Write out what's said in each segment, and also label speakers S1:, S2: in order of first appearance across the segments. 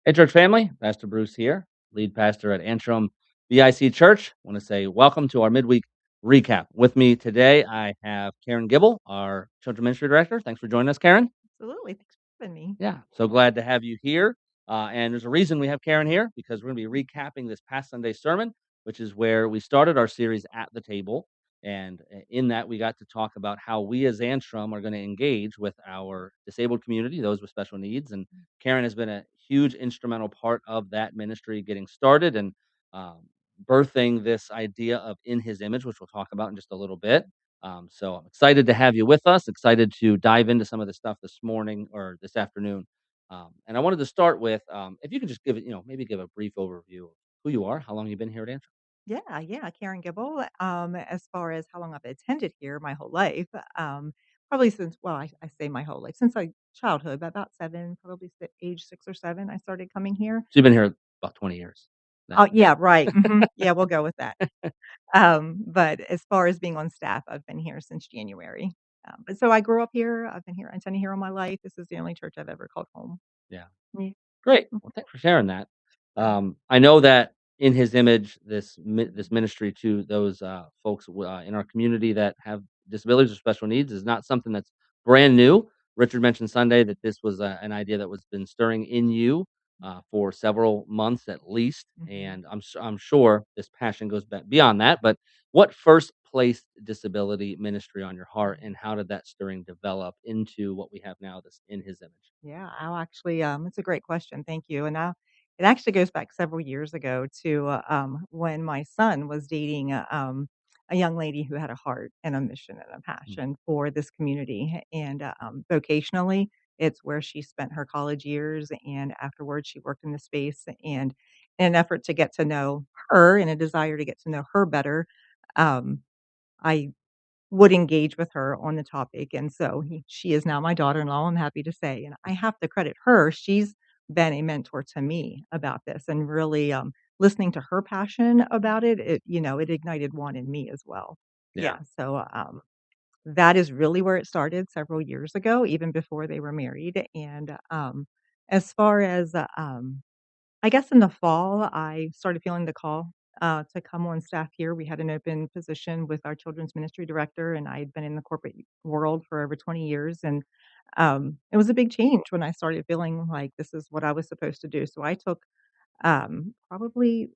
S1: Hey, church family, Pastor Bruce here, lead pastor at Antrim BIC Church. I want to say welcome to our midweek recap. With me today, I have Karen Gibble, our children ministry director. Thanks for joining us, Karen.
S2: Absolutely, thanks for having me.
S1: Yeah, so glad to have you here. And there's a reason we have Karen here because we're going to be recapping this past Sunday sermon, which is where we started our series at the table. And in that, we got to talk about how we as Antrim are going to engage with our disabled community, those with special needs. And Karen has been a huge instrumental part of that ministry getting started and um, birthing this idea of in his image, which we'll talk about in just a little bit. So I'm excited to have you with us. Excited to dive into some of this stuff this morning or this afternoon. And I wanted to start with if you could just give it, maybe give a brief overview of who you are, how long you've been here at Antrim.
S2: Yeah, Karen Gibble. As far as how long I've attended here, my whole life, probably since I say my whole life since childhood, but about 7, probably age 6 or 7, I started coming here.
S1: So you've been here about 20 years
S2: Oh
S1: now.
S2: yeah, right. Yeah, we'll go with that. But as far as being on staff, I've been here since January. But so I grew up here. I've been here. I've been here all my life. This is the only church I've ever called home.
S1: Yeah.
S2: Yeah.
S1: Great.
S2: Mhm.
S1: Well, thanks for sharing that.
S2: Sure.
S1: I know that in His image, this ministry to those folks in our community that have disabilities or special needs is not something that's brand new. Richard mentioned Sunday that this was an idea that was been stirring in you for several months at least,
S2: Mhm.
S1: and I'm sure this passion goes back beyond that. But what first placed disability ministry on your heart, and how did that stirring develop into what we have now? This in His image.
S2: Yeah, I'll actually, it's a great question. Thank you. And it actually goes back several years ago to when my son was dating a young lady who had a heart and a mission and a
S1: Mm.
S2: passion for this community. And vocationally, it's where she spent her college years. And afterwards, she worked in the space. And in an effort to get to know her and a desire to get to know her better, um, I would engage with her on the topic, and so she is now my daughter-in-law, I'm happy to say, and I have to credit her, she's been a mentor to me about this and really, listening to her passion about it, it ignited one in me as well.
S1: Yeah.
S2: Yeah, so, that is really where it started several years ago, even before they were married, and, as far as, I guess in the fall, I started feeling the call to come on staff here. We had an open position with our children's ministry director, and I had been in the corporate world for over 20 years. And it was a big change when I started feeling like this is what I was supposed to do. So I took probably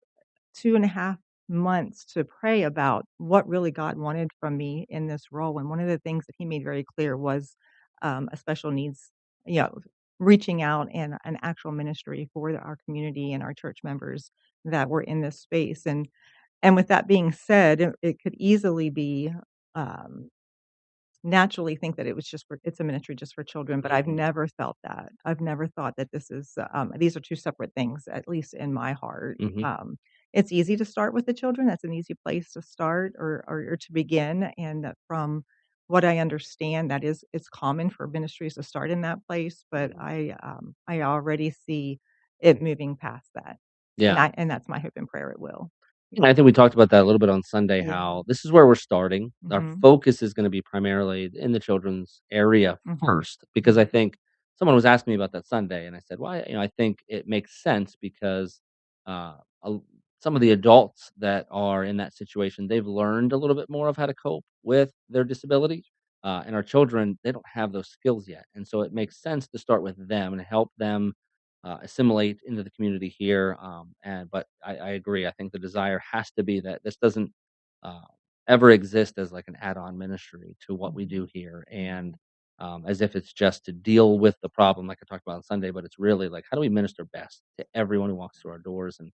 S2: 2.5 months to pray about what really God wanted from me in this role. And one of the things that he made very clear was a special needs, you know, reaching out and an actual ministry for our community and our church members that were in this space. And with that being said, it could easily be um, naturally think that it's a ministry just for children, but I've
S1: Mhm.
S2: never felt that. I've never thought that these are 2 separate things, at least in my heart.
S1: Mhm.
S2: It's easy to start with the children, that's an easy place to start or to begin, and from what I understand, it's common for ministries to start in that place, but
S1: Mhm.
S2: I already see it moving past that,
S1: Yeah.
S2: and that's my hope and prayer it will.
S1: And
S2: Yeah.
S1: I think we talked about that a little bit on Sunday,
S2: Yeah.
S1: how this is where we're starting. Our
S2: Mhm.
S1: focus is gonna be primarily in the children's area
S2: Mhm.
S1: first, because I
S2: Mhm.
S1: think someone was asking me about that Sunday, and I said, "Well, I think it makes sense because, uh, a some of the adults that are in that situation, they've learned a little bit more of how to cope with their disability, and our children, they don't have those skills yet, and so it makes sense to start with them and help them assimilate into the community here. But I agree. I think the desire has to be that this doesn't uh, ever exist as like an add-on ministry to what we do
S2: Mhm.
S1: here, and
S2: Mhm.
S1: as if it's just to deal with the problem, like I talked about on Sunday. But it's really like how do we minister best to everyone who walks through our doors, and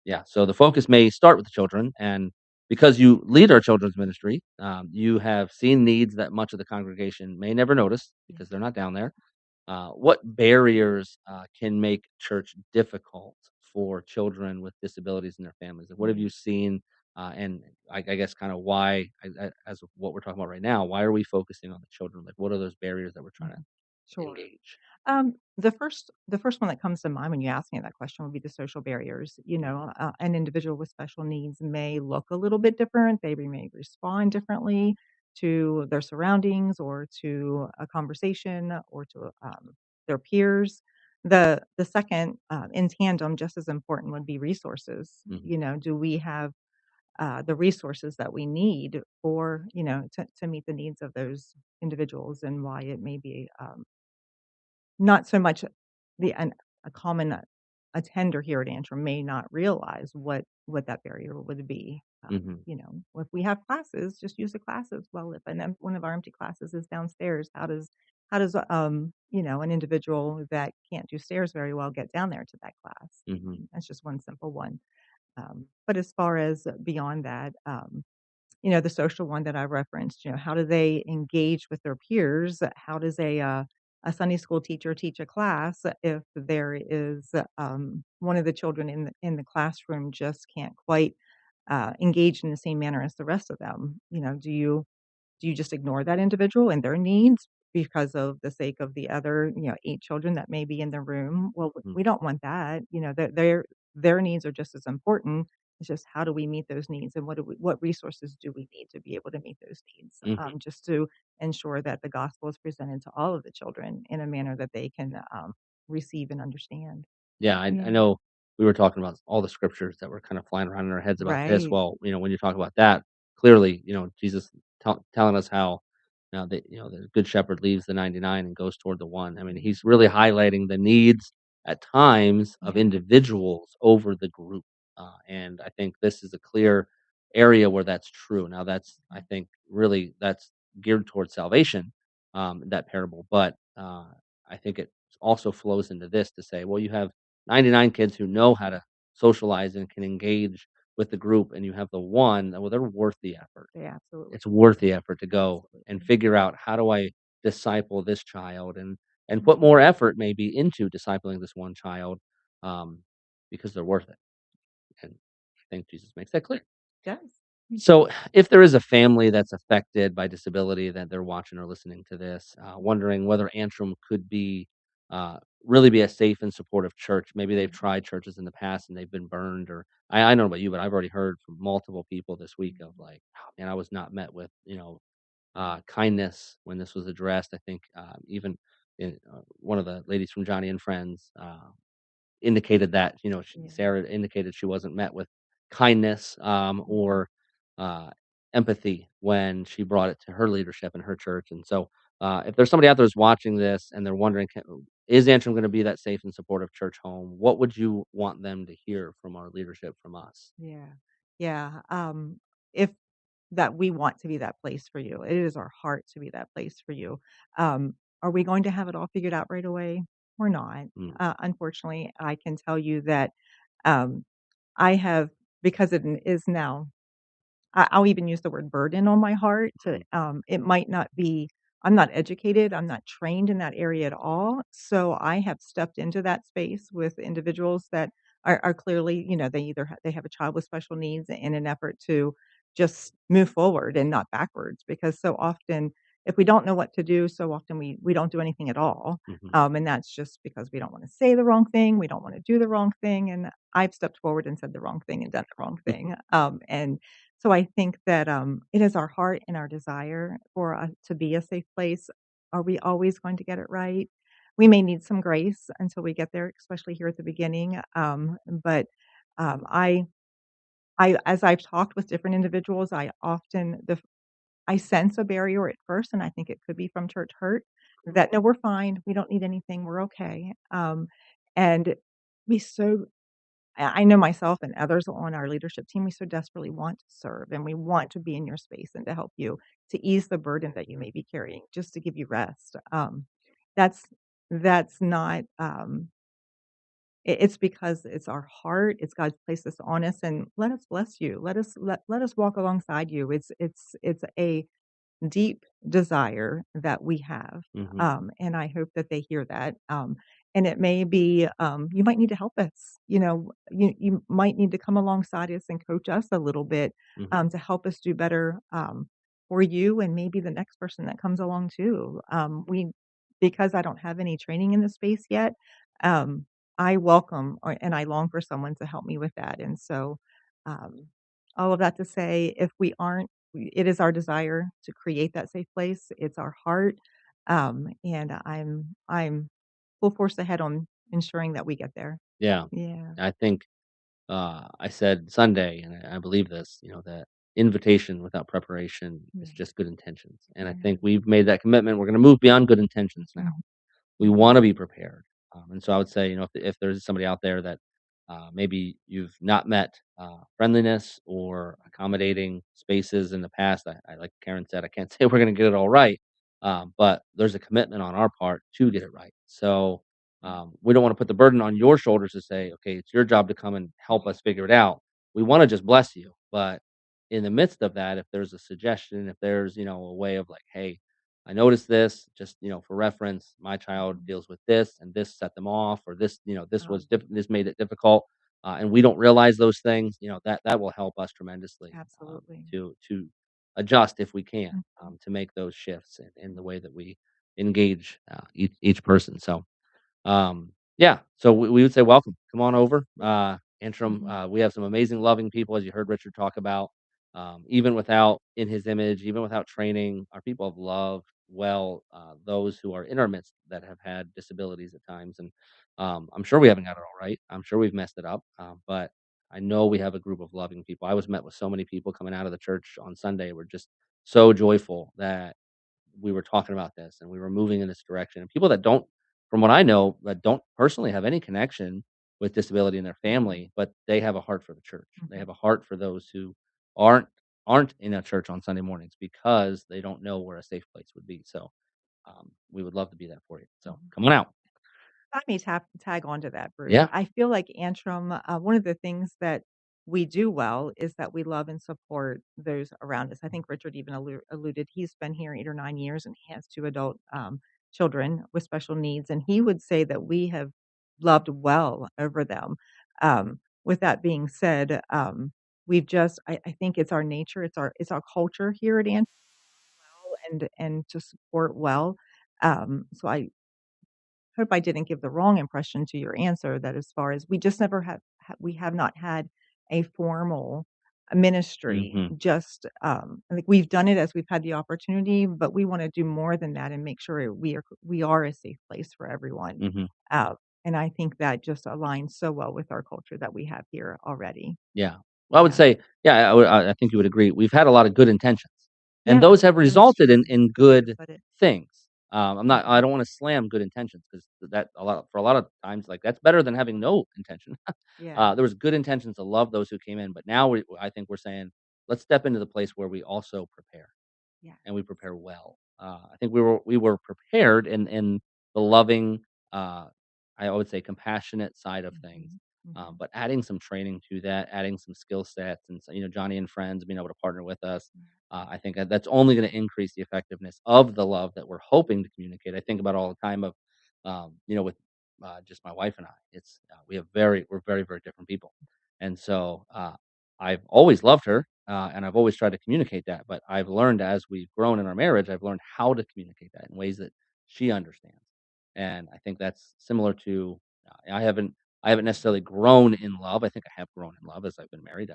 S1: yeah. So the focus may start with the children, and because you lead our children's ministry, you have seen needs that much of the congregation may never notice
S2: Yeah.
S1: because they're not down there. What barriers can make church difficult for children with disabilities and their families? Like, what have
S2: Yeah.
S1: you seen? And I guess kind of why, as of what we're talking about right now, why are we focusing on the children? Like, what are those barriers that we're trying
S2: Mhm.
S1: to
S2: Sure.
S1: engage?
S2: The first one that comes to mind when you ask me that question would be the social barriers. An individual with special needs may look a little bit different. They may respond differently to their surroundings or to a conversation or to their peers. The second, in tandem, just as important would be resources.
S1: Mhm,
S2: You know, do we have the resources that we need for, to meet the needs of those individuals and why it may be not so much a common attender here at Antrim may not realize what that barrier would be.
S1: mhm,
S2: If we have classes, just use the classes. Well, if one of our empty classes is downstairs, how does an individual that can't do stairs very well get down there to that class?
S1: mhm,
S2: That's just one simple one. But as far as beyond that, the social one that I referenced, how do they engage with their peers? How does a Sunday school teacher teach a class if there is one of the children in the classroom just can't quite engage in the same manner as the rest of them? Do you just ignore that individual and their needs because of the sake of the other, 8 children that may be in the room? Well,
S1: mm,
S2: we don't want that. Their needs are just as important. It's just how do we meet those needs, and what resources do we need to be able to meet those needs,
S1: mhm.
S2: just to ensure that the gospel is presented to all of the children in a manner that they can, receive and understand.
S1: Yeah, I
S2: Yeah.
S1: know we were talking about all the scriptures that were kind of flying around in our heads about this.
S2: Right.
S1: Well, when you talk about that, clearly, Jesus telling us how, the good shepherd leaves the 99 and goes toward the one. I mean, he's really highlighting the needs at times of
S2: Yeah.
S1: individuals over the group. And I think this is a clear area where that's true. Now, I think, really that's geared towards salvation, that parable. But I think it also flows into this to say, well, you have 99 kids who know how to socialize and can engage with the group, and you have the one, well, they're worth the effort.
S2: They absolutely
S1: It's worth the
S2: are.
S1: effort to go and
S2: Absolutely.
S1: figure out, how do I disciple this child, and put
S2: Mhm.
S1: more effort maybe into discipling this one child, um, because they're worth it. And I think Jesus makes that clear.
S2: Yes.
S1: So, if there is a family that's affected by disability that they're watching or listening to this, wondering whether Antrim could really be a safe and supportive church. Maybe they've
S2: Mhm.
S1: tried churches in the past and they've been burned, or I don't know about you, but I've already heard from multiple people this week of
S2: Mhm.
S1: like, oh man, I was not met with kindness when this was addressed. I think even one of the ladies from Johnny and Friends. Indicated that,
S2: Yeah.
S1: Sarah indicated she wasn't met with kindness,
S2: Mhm.
S1: or empathy when she brought it to her leadership in her church. And so, if there's somebody out there who's watching this and they're wondering, is Antrim going to be that safe and supportive church home? What would you want them to hear from our leadership, from us?
S2: Yeah. Yeah. If that we want to be that place for you. It is our heart to be that place for you. Are we going to have it all figured out right away? We're not.
S1: Mm,
S2: Unfortunately, I can tell you that um, I have, because it is now I'll even use the word burden on my heart to,
S1: mhm,
S2: it might not be I'm not educated, I'm not trained in that area at all, so I have stepped into that space with individuals that are clearly, they either they have a child with special needs in an effort to just move forward and not backwards, because so often, if we don't know what to do, so often we don't do anything at all,
S1: mhm,
S2: and that's just because we don't wanna say the wrong thing, we don't wanna do the wrong thing, and I've stepped forward and said the wrong thing and done the wrong thing, and so I think that, it is our heart and our desire for us to be a safe place. Are we always going to get it right? We may need some grace until we get there, especially here at the beginning. But I as I've talked with different individuals, I sense a barrier at first, and I think it could be from church hurt. That no, we're fine. We don't need anything. We're okay. And we so I know myself and others on our leadership team, we so desperately want to serve and we want to be in your space and to help you to ease the burden that you may be carrying, just to give you rest. That's that's not it's because it's our heart. It's God's placed this on us, and let us bless you. Let us walk alongside you. It's a deep desire that we have,
S1: mhm,
S2: and I hope that they hear that, and it may be, you might need to help us, you might need to come alongside us and coach us a little bit,
S1: mhm,
S2: to help us do better, for you and maybe the next person that comes along too. Because I don't have any training in this space yet, I welcome and I long for someone to help me with that, and so, um, all of that to say, if we aren't it is our desire to create that safe place. It's our heart, and I'm full force ahead ensuring that we get there.
S1: Yeah.
S2: Yeah.
S1: I think, I said Sunday, and I believe this, that invitation without preparation is
S2: Yeah.
S1: just good intentions, and I
S2: Yeah.
S1: think we've made that commitment. We're gonna move beyond good intentions now.
S2: Mhm.
S1: We
S2: Mhm.
S1: wanna be prepared, and so I would say, if there's somebody out there that, maybe you've not met, friendliness or accommodating spaces in the past, like Karen said, I can't say we're gonna get it all right, but there's a commitment on our part to get it right. So, we don't wanna put the burden on your shoulders to say, "Okay, it's your job to come and help us figure it out." We wanna just bless you, but in the midst of that, if there's a suggestion, if there's, a way of like, "Hey, I noticed this just, for reference, my child
S2: Mhm.
S1: deals with this and this set them off, or this,
S2: Um,
S1: this made it difficult. And we don't realize those things, that will help us tremendously
S2: absolutely.
S1: to adjust if we can,
S2: Mhm.
S1: to make those shifts in the way that we engage each person. So yeah, so we would say welcome. Come on over. Antrim,
S2: Mhm.
S1: we have some amazing, loving people, as you heard Richard talk about. Even without in his image, even without training, our people have loved well those who are in our midst that have had disabilities at times. And I'm sure we haven't got it all right. I'm sure we've messed it up. But I know we have a group of loving people. I was met with so many people coming out of the church on Sunday. Were just so joyful that we were talking about this and we were moving in this direction. And people that don't, from what I know, that don't personally have any connection with disability in their
S2: Mhm.
S1: family, but they have a heart for the church. They
S2: Mhm.
S1: have a heart for those who aren't aren't in a church on Sunday mornings because they don't know where a safe place would be. So we would love to be that for you. So
S2: Mhm.
S1: come on out.
S2: Let me tag onto that, Bruce.
S1: Yeah.
S2: I feel like Antrim, one of the things that we do well is that we love and support those around us. I think Richard even alluded, he's been here 8 or 9 years and he has two adult children with special needs. And he would say that we have loved well over them. With that being said, I think it's our nature, it's our culture here at Antrim and to support well. So I hope I didn't give the wrong impression to your answer that as far as we just never we have not had a formal ministry.
S1: Hmm.
S2: Just, I think we've done it as we've had the opportunity, but we wanna do more than that and make sure we are a safe place for everyone.
S1: Hmm.
S2: Uh, and I think that just aligns so well with our culture that we have here already.
S1: Yeah. Well, I would
S2: Yeah.
S1: say, yeah, I think you would agree. We've had a lot of good intentions, and
S2: Yeah,
S1: those have
S2: that's
S1: resulted
S2: true.
S1: in
S2: Good way to
S1: good
S2: put it.
S1: things. I
S2: Mhm.
S1: don't want to slam good intentions because for a lot of times, like that's better than having no intention.
S2: Yeah.
S1: There was good intentions to love those who came in, but now I think we're saying, let's step into the place where we also prepare
S2: Yes.
S1: and we prepare well. I think we were prepared in the loving, uh, I would say compassionate side of things,
S2: Mhm. Mhm.
S1: but adding some training to that, adding some skill sets, and so, Johnny and friends being able to partner with us. I think that's only going to increase the effectiveness of the love that we're hoping to communicate. I think about it all the time of, with just my wife and I. It's we're very very different people, and so I've always loved her, and I've always tried to communicate that. But I've learned as we've grown in our marriage, I've learned how to communicate that in ways that she understands. And I think that's similar to I haven't necessarily grown in love. I think I have grown in love as I've been married.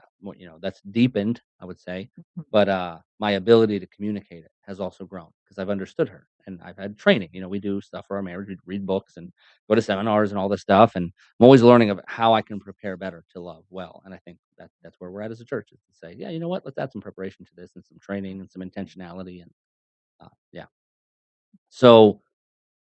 S1: That's deepened, I would say.
S2: Mhm.
S1: But my ability to communicate it has also grown because I've understood her and I've had training. We do stuff for our marriage. We read books and go to seminars and all this stuff. And I'm always learning of how I can prepare better to love well, and I think that's where we're at as a church is to say, yeah, you know what, let's add some preparation to this and some training and some
S2: Absolutely.
S1: intentionality, and yeah. So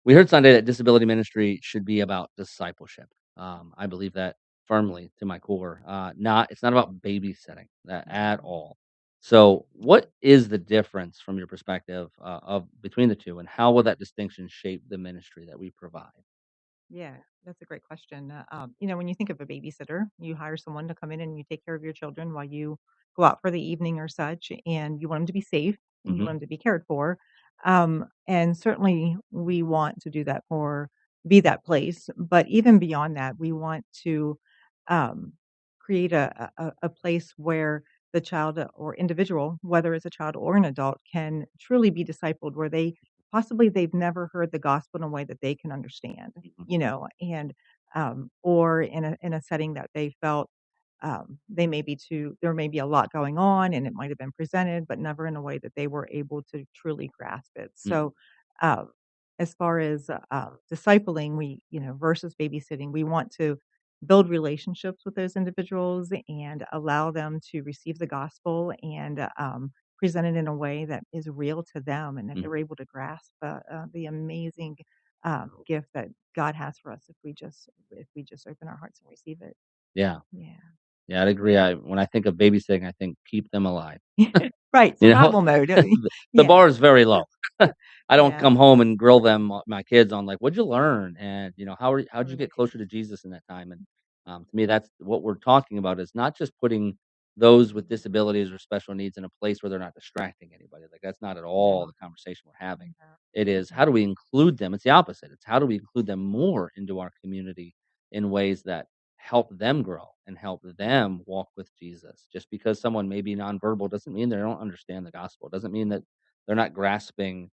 S1: we heard Sunday that disability ministry should be about discipleship. I believe that firmly to my core. Not It's not about babysitting that at
S2: Mhm.
S1: all. So, what is the difference from your perspective of between the two, and how will that distinction shape the ministry that we provide?
S2: Yeah, that's a great question. When you think of a babysitter, you hire someone to come in and you take care of your children while you go out for the evening or such, and you want them to be safe and you
S1: Hmm.
S2: want them to be cared for. And certainly we want to do that be that place. But even beyond that, we want to um, create a place where the child or individual, whether it's a child or an adult, can truly be discipled, where they've never heard the gospel in a way that they can understand,
S1: Hmm.
S2: and or in a setting that they felt there may be a lot going on and it might have been presented, but never in a way that they were able to truly grasp it.
S1: Hmm.
S2: So, um, as far as, discipling, we versus babysitting, we want to build relationships with those individuals and allow them to receive the gospel and, present it in a way that is real to them and that
S1: Mhm.
S2: they're able to grasp, the amazing, gift that God has for us if we just open our hearts and receive it.
S1: Yeah.
S2: Yeah.
S1: Yeah, I'd agree. When I think of babysitting, I think keep them alive.
S2: Right,
S1: You know,
S2: survival mode,
S1: the
S2: yeah,
S1: bar is very low. I don't come
S2: yes.
S1: home and grill them, my kids, on like, "What'd you learn?" And, how'd you get
S2: Right.
S1: closer to Jesus in that time? And, to me, that's what we're talking about, is not just putting those with disabilities or special needs in a place where they're not distracting anybody. Like, that's not at all
S2: No,
S1: the conversation we're having.
S2: no,
S1: It is,
S2: mm-mm,
S1: how do we include them? It's the opposite. It's how do we include them more into our community in ways that help them grow and help them walk with Jesus. Just because someone may be nonverbal doesn't mean they don't understand the gospel. Doesn't mean that they're not grasping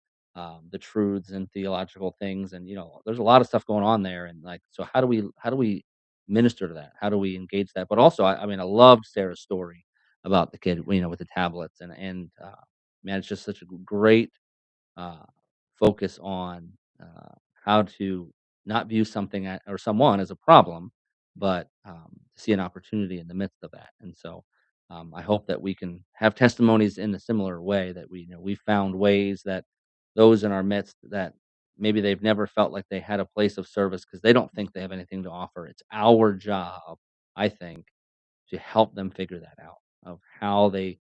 S1: the truths and theological things. And there's a lot of stuff going on there. And like, so how do we minister to that? How do we engage that? But also, I mean, I loved Sarah's story about the kid,
S2: yeah,
S1: with the tablets, and man, it's just such a great uh, focus on how to not view something or someone as a problem, but to see an opportunity in the midst of that. And so, I hope that we can have testimonies in a similar way, that we found ways that those in our midst that maybe they've never felt like they had a place of service because they don't think they have anything to offer. It's our job, I think, to help them figure that out, of how they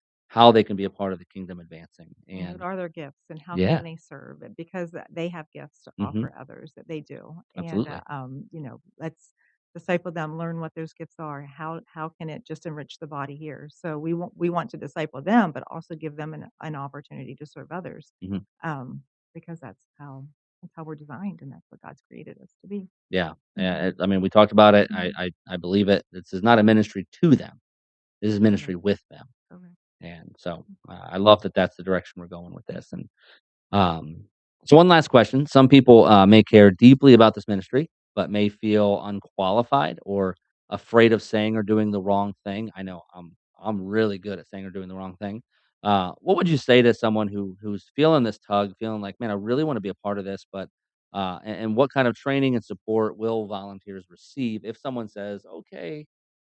S1: can be a part of the kingdom advancing.
S2: and what
S1: And
S2: are their gifts and how
S1: yeah.
S2: can they serve? And because they have gifts to
S1: Mhm.
S2: offer others that they do, and,
S1: Absolutely.
S2: let's disciple them, learn what those gifts are, how can it just enrich the body here? So we want to disciple them, but also give them an opportunity to serve others,
S1: Mhm.
S2: um, because that's how we're designed, and that's what God's created us to be.
S1: Yeah. Yeah,
S2: Mhm,
S1: I mean, we talked about it. I
S2: mhm,
S1: I I believe it. This is not a ministry to them. This is
S2: correct,
S1: ministry with them.
S2: correct.
S1: And so, I love that that's the direction we're going with this. And Um, so one last question. Some people may care deeply about this ministry, but may feel unqualified or afraid of saying or doing the wrong thing. I know I'm really good at saying or doing the wrong thing. What would you say to someone who's feeling this tug, feeling like, man, I really want to be a part of this, but and what kind of training and support will volunteers receive if someone says, okay,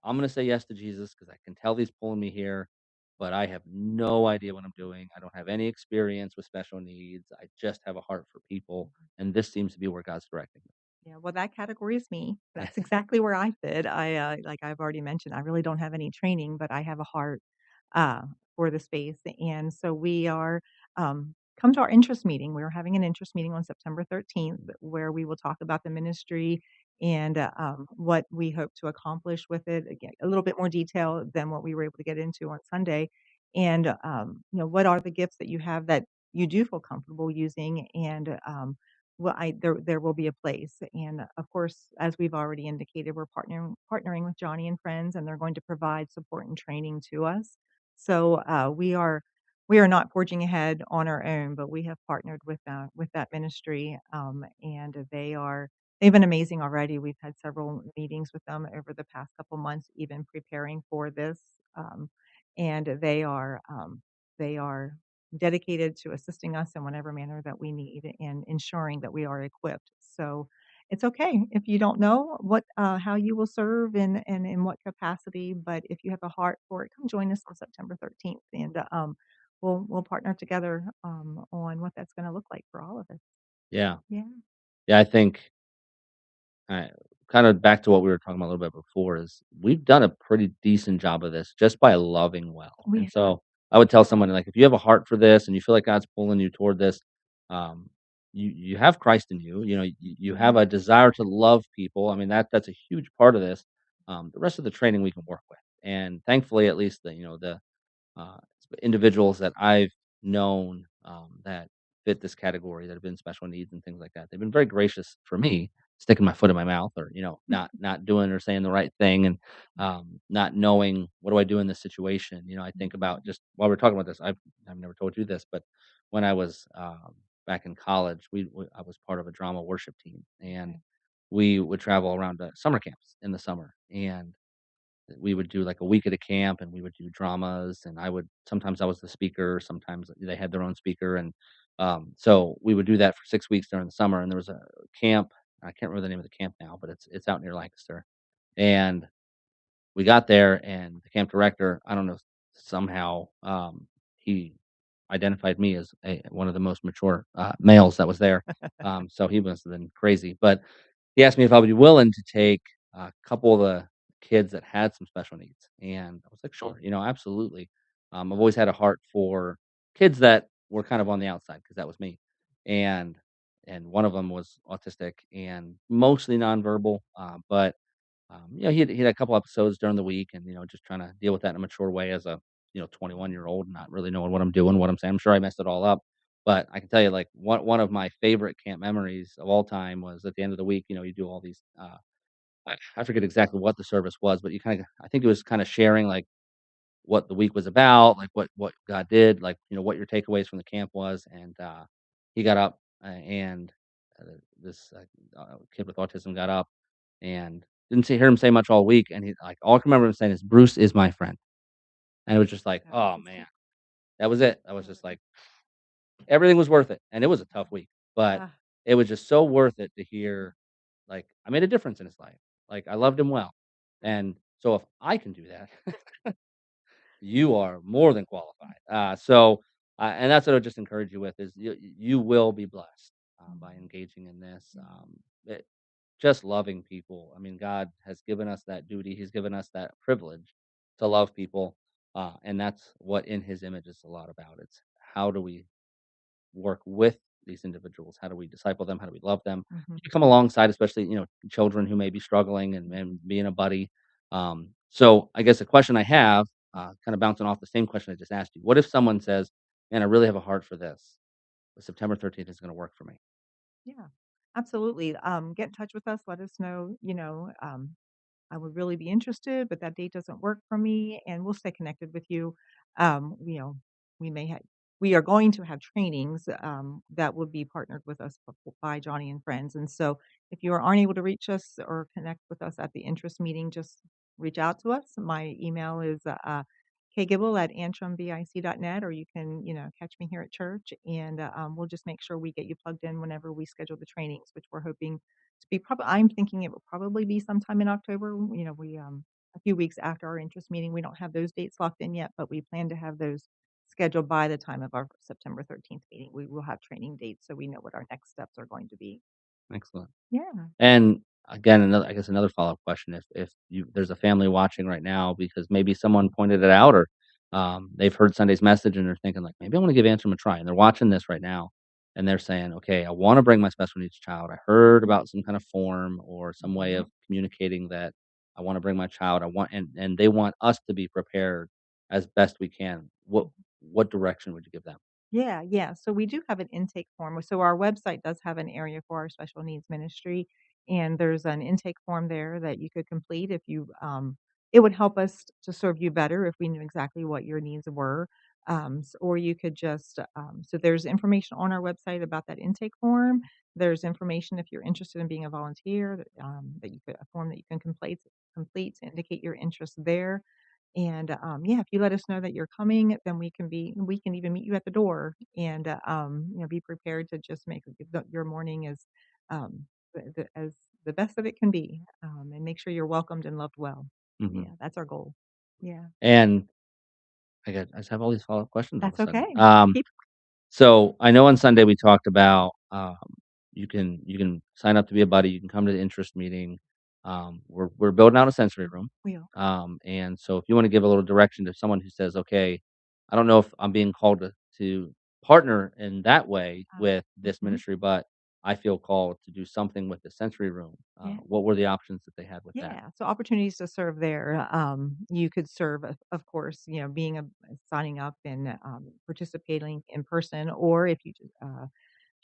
S1: I'm going to say yes to Jesus because I can tell he's pulling me here, but I have no idea what I'm doing. I don't have any experience with special needs. I just have a heart for people, and this seems to be where God's directing
S2: Yeah, well, that category is me.
S1: me.
S2: That's exactly where I fit. Like I've already mentioned, I really don't have any training, but I have a heart uh, for the space. And so we are, come to our interest meeting. We're having an interest meeting on September 13th where we will talk about the ministry and what we hope to accomplish with it. Again, a little bit more detail than what we were able to get into on Sunday. And, what are the gifts that you have that you do feel comfortable using? And, well, there will be a place, and of course, as we've already indicated, we're partnering with Johnny and Friends, and they're going to provide support and training to us. So we are not forging ahead on our own, but we have partnered with that ministry, and they've been amazing already. We've had several meetings with them over the past couple months, even preparing for this, and they are dedicated to assisting us in whatever manner that we need and ensuring that we are equipped. So it's okay if you don't know how you will serve and in what capacity, but if you have a heart for it, come join us on September 13th, and we'll partner together on what that's going to look like for all of us.
S1: Yeah,
S2: Yeah,
S1: yeah. I think kind of back to what we were talking about a little bit before, is we've done a pretty decent job of this just by loving well.
S2: we
S1: And
S2: have.
S1: so I would tell someone, like, if you have a heart for this and you feel like God's pulling you toward this, um, you have Christ in you. You have
S2: Mhm.
S1: a desire to love people. I mean, that's a huge part of this. The rest of the training we can work with, and thankfully, at least the uh, individuals that I've known that fit this category, that have been special needs and things like that. They've been very gracious for me, sticking my foot in my mouth, or not doing or saying the right thing, and not knowing what do I do in this situation. I think about, just while we're talking about this, I've never told you this, but when I was back in college, I was part of a drama worship team, and
S2: Okay.
S1: we would travel around to summer camps in the summer, and we would do like a week at a camp, and we would do dramas, and I was the speaker, sometimes they had their own speaker, and So we would do that for 6 weeks during the summer, and there was a camp. I can't remember the name of the camp now, but it's out near Lancaster, and we got there, and the camp director, I don't know, somehow, he identified me as one of the most mature, males that was there. So he must have been crazy, but he asked me if I would be willing to take a couple of the kids that had some special needs, and I was like, "Sure, absolutely." I've always had a heart for kids that were kind of on the outside because that was me, and one of them was autistic and mostly nonverbal, but he had a couple episodes during the week, and just trying to deal with that in a mature way as a 21-year-old, not really knowing what I'm doing, what I'm saying. I'm sure I messed it all up, but I can tell you, like, one of my favorite camp memories of all time was at the end of the week. You do all these. I forget exactly what the service was, but you kind of, I think it was kind of sharing like what the week was about, like what God did, like what your takeaways from the camp was, and he got up, and this kid with autism got up and didn't hear him say much all week, and he like all I can remember him saying is Bruce is my friend, and it was just like,
S2: That
S1: oh
S2: is
S1: man,
S2: sweet.
S1: that was it. I was just
S2: Mhm.
S1: like, everything was worth it, and it was a tough week, but
S2: Ah,
S1: it was just so worth it to hear, like, I made a difference in his life, like I loved him well, and so if I can do that, you are more than qualified. And that's what I just encourage you with is you will be blessed by
S2: mhm,
S1: engaging in this.
S2: yeah,
S1: Just loving people. I mean, God has given us that duty. He's given us that privilege to love people, and that's what in His image is a lot about. It's how do we work with these individuals? How do we disciple them? How do we love them?
S2: mhm,
S1: You come alongside, especially children who may be struggling, and being a buddy. So I guess the question I have, kind of bouncing off the same question I just asked you, what if someone says, "Man, I really have a heart for this, but September 13th is going to work for me."
S2: yeah, absolutely. Get in touch with us. Let us know. I would really be interested, but that date doesn't work for me, and we'll stay connected with you. You know, we may have we are going to have trainings that will be partnered with us by Johnny and Friends, and so if you aren't able to reach us or connect with us at the interest meeting, just reach out to us. My email is kgibble@antrimbic.net, or you can catch me here at church, and we'll just make sure we get you plugged in whenever we schedule the trainings, which we're hoping to be probably I'm thinking it will probably be sometime in October. We a few weeks after our interest meeting. We don't have those dates locked in yet, but we plan to have those scheduled by the time of our September 13th meeting. We will have training dates so we know what our next steps are going to be.
S1: Excellent.
S2: Yeah.
S1: And again, I guess another follow-up question, if there's a family watching right now because maybe someone pointed it out, or they've heard Sunday's message and they're thinking like, maybe I want to give Antrim a try, and they're watching this right now and they're saying, okay, I want to bring my special needs child. I heard about some kind of form or some way
S2: Mhm.
S1: of communicating that I want to bring my child. I want, and they want us to be prepared as best we can. What direction would you give them?
S2: Yeah, yeah. So we do have an intake form. So our website does have an area for our special needs ministry, and there's an intake form there that you could complete if you. It would help us to serve you better if we knew exactly what your needs were. Or you could just. So there's information on our website about that intake form. There's information if you're interested in being a volunteer that you could a form that you can complete to indicate your interest there. And, yeah, if you let us know that you're coming, then we can even meet you at the door and, be prepared to just make your morning um, as the best that it can be, and make sure you're welcomed and loved well.
S1: Hmm.
S2: Yeah, that's our goal. Yeah,
S1: And I just have all these follow-up questions all of a
S2: that's
S1: sudden.
S2: okay. Keep
S1: So I know on Sunday we talked about, you can sign up to be a buddy. You can come to the interest meeting. We're building out a sensory room,
S2: wheel.
S1: and so if you want to give a little direction to someone who says, "Okay, I don't know if I'm being called to partner in that way with this
S2: Mhm.
S1: ministry, but I feel called to do something with the sensory room."
S2: Yeah.
S1: What were the options that they had with that?
S2: Yeah, so opportunities to serve there. You could serve, of course, being signing up and participating in person, or if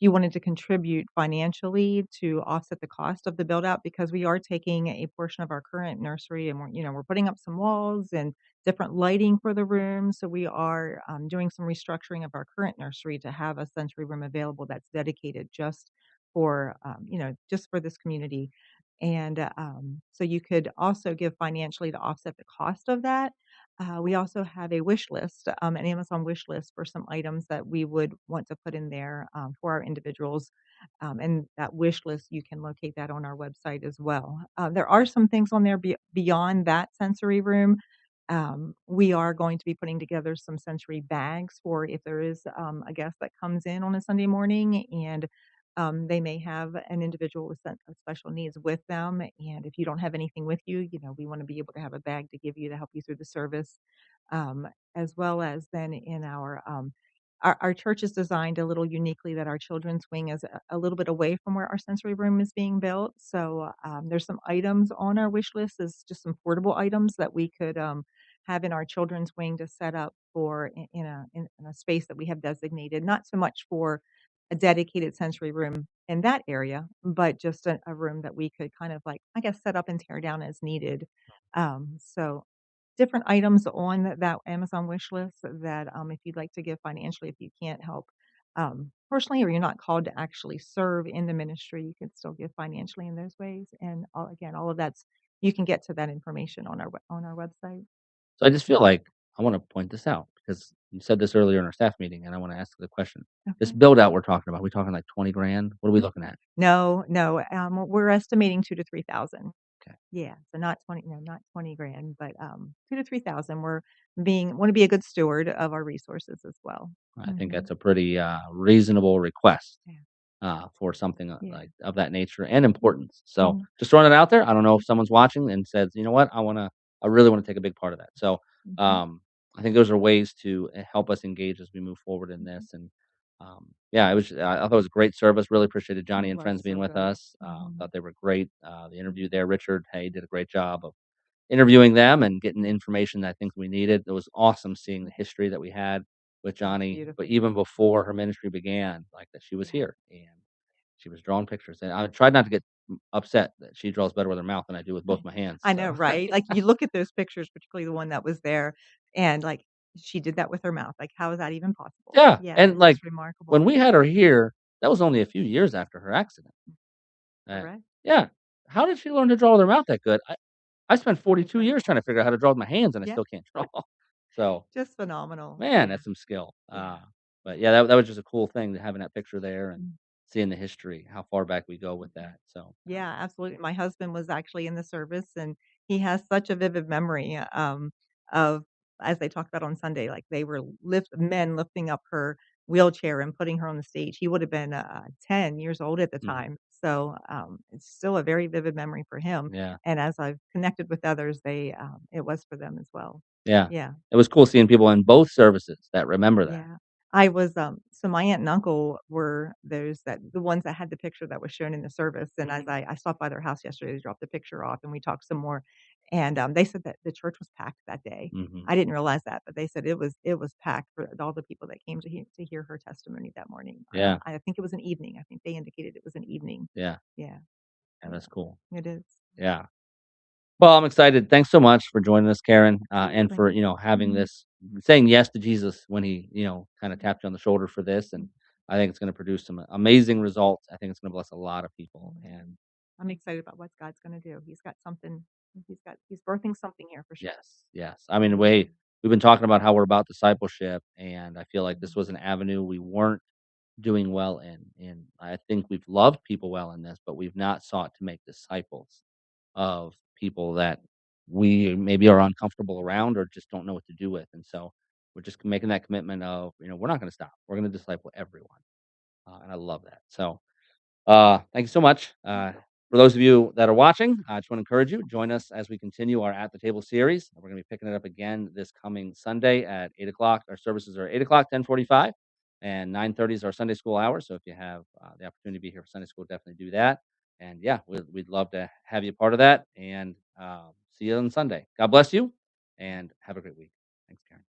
S2: you wanted to contribute financially to offset the cost of the build out, because we are taking a portion of our current nursery and we're putting up some walls and different lighting for the room. So we are doing some restructuring of our current nursery to have a sensory room available that's dedicated just for just for this community. And so you could also give financially to offset the cost of that. We also have a wish list, an Amazon wish list for some items that we would want to put in there for our individuals. And that wish list, you can locate that on our website as well. There are some things on there beyond that sensory room. We are going to be putting together some sensory bags for if there is a guest that comes in on a Sunday morning and they may have an individual with special needs with them. And if you don't have anything with you, we want to be able to have a bag to give you to help you through the service, as well as then in our church is designed a little uniquely that our children's wing is a little bit away from where our sensory room is being built. So there's some items on our wish list is just some portable items that we could have in our children's wing to set up for in a space that we have designated, not so much for a dedicated sensory room in that area, but just a room that we could kind of like, I guess, set up and tear down as needed. So different items on that Amazon wish list that if you'd like to give financially, if you can't help personally, or you're not called to actually serve in the ministry, you can still give financially in those ways. And again, all of that's you can get to that information on on our website.
S1: So I just feel like I want to point this out because you said this earlier in our staff meeting, and I want to ask the question. This
S2: Okay.
S1: build out we're talking about, we talking like 20 grand? What are we
S2: Mm.
S1: looking at?
S2: No, no, we're estimating 2 to 3,000.
S1: Okay.
S2: Yeah, so not 20, no, not 20 grand, but 2 to 3,000. We're being want to be a good steward of our resources as well.
S1: I think
S2: Hmm.
S1: that's a pretty reasonable request
S2: Yeah,
S1: for something
S2: yeah.
S1: like of that nature and importance. So
S2: Mhm,
S1: just throwing it out there. I don't know if someone's watching and says, you know what, I really want to take a big part of that. So
S2: mhm,
S1: um, I think those are ways to help us engage as we move forward in
S2: mhm.
S1: this. And yeah, I thought it was a great service. Really appreciated
S2: It
S1: Johnny and
S2: was
S1: friends being
S2: so
S1: with
S2: good.
S1: us.
S2: Mhm,
S1: Thought they were great. The interview
S2: mhm.
S1: there, Richard, hey, did a great job of interviewing them and getting the information that I think we needed. It was awesome seeing the history that we had with
S2: It was
S1: Johnny, but
S2: beautiful.
S1: even before her ministry began, like that she was
S2: Yeah.
S1: here and she was drawing pictures. And I tried not to get upset that she draws better with her mouth than I do with both my hands.
S2: I know,
S1: So
S2: right? Like, you look at those pictures, particularly the one that was there, and, like, she did that with her mouth. Like, how is that even possible?
S1: yeah,
S2: Yeah,
S1: and
S2: it's
S1: like
S2: just
S1: when
S2: remarkable.
S1: we had her here, that was only a few years after her accident. Uh,
S2: Correct.
S1: yeah, how did she learn to draw with her mouth that good? I spent 42 years
S2: Incredible.
S1: trying to figure out how to draw with my hands, and I
S2: Yep.
S1: still can't draw. So
S2: Just phenomenal.
S1: man,
S2: Yeah.
S1: that's some skill.
S2: Yeah.
S1: But yeah, that was just a cool thing having that picture there and
S2: Mm.
S1: seeing the history, how far back we go with
S2: Mhm.
S1: that. So
S2: Yeah, absolutely. My husband was actually in the service, and he has such a vivid memory, of as they talked about on Sunday, like, they were men lifting up her wheelchair and putting her on the stage. He would have been, 10 years old at the
S1: mhm,
S2: time, so, it's still a very vivid memory for him,
S1: yeah,
S2: and as I've connected with others, it was for them as well.
S1: yeah,
S2: Yeah.
S1: it was cool seeing people in both services that remember that.
S2: Yeah. I was, so my aunt and uncle were the ones that had the picture that was shown in the service, and as I stopped by their house yesterday to drop the picture off, and we talked some more, and, they said that the church was packed that day.
S1: Hmm.
S2: I didn't realize that, but they said it was packed for all the people that came to hear her testimony that morning.
S1: Yeah,
S2: I think it was an evening. I think they indicated it was an evening.
S1: yeah,
S2: Yeah,
S1: yeah,
S2: yeah.
S1: that's cool.
S2: It is.
S1: Yeah. Well, I'm excited. Thanks so much for joining us, Karen, and
S2: Absolutely.
S1: for having
S2: Mhm.
S1: this saying yes to Jesus when he kind of
S2: Mhm.
S1: tapped you on the shoulder for this, and
S2: Mhm.
S1: I think it's going to produce some amazing results. I think it's going to bless a lot of people,
S2: Mhm.
S1: and
S2: I'm excited about what God's gonna do. He's birthing something here for sure.
S1: yes, yes. I mean, the
S2: Mhm.
S1: way we've been talking about how we're about discipleship, and I feel like this
S2: Mhm.
S1: was an avenue we weren't doing well in. And I think we've loved people well in this, but we've not sought to make disciples of people that we maybe are uncomfortable around or just don't know what to do with. And so we're just making that commitment of, we're not going to stop. We're going to disciple everyone. And I love that. So thank you so much. For those of you that are watching, I just want to encourage you, join us as we continue our At the Table series. We're going to be picking it up again this coming Sunday at 8 o'clock. Our services are 8 o'clock, 10:45, and 9:30 is our Sunday school hour. So if you have the opportunity to be here for Sunday school, definitely do that. And yeah, we'd love to have you part of that. And see you on Sunday. God bless you and have a great week. Thanks, Karen.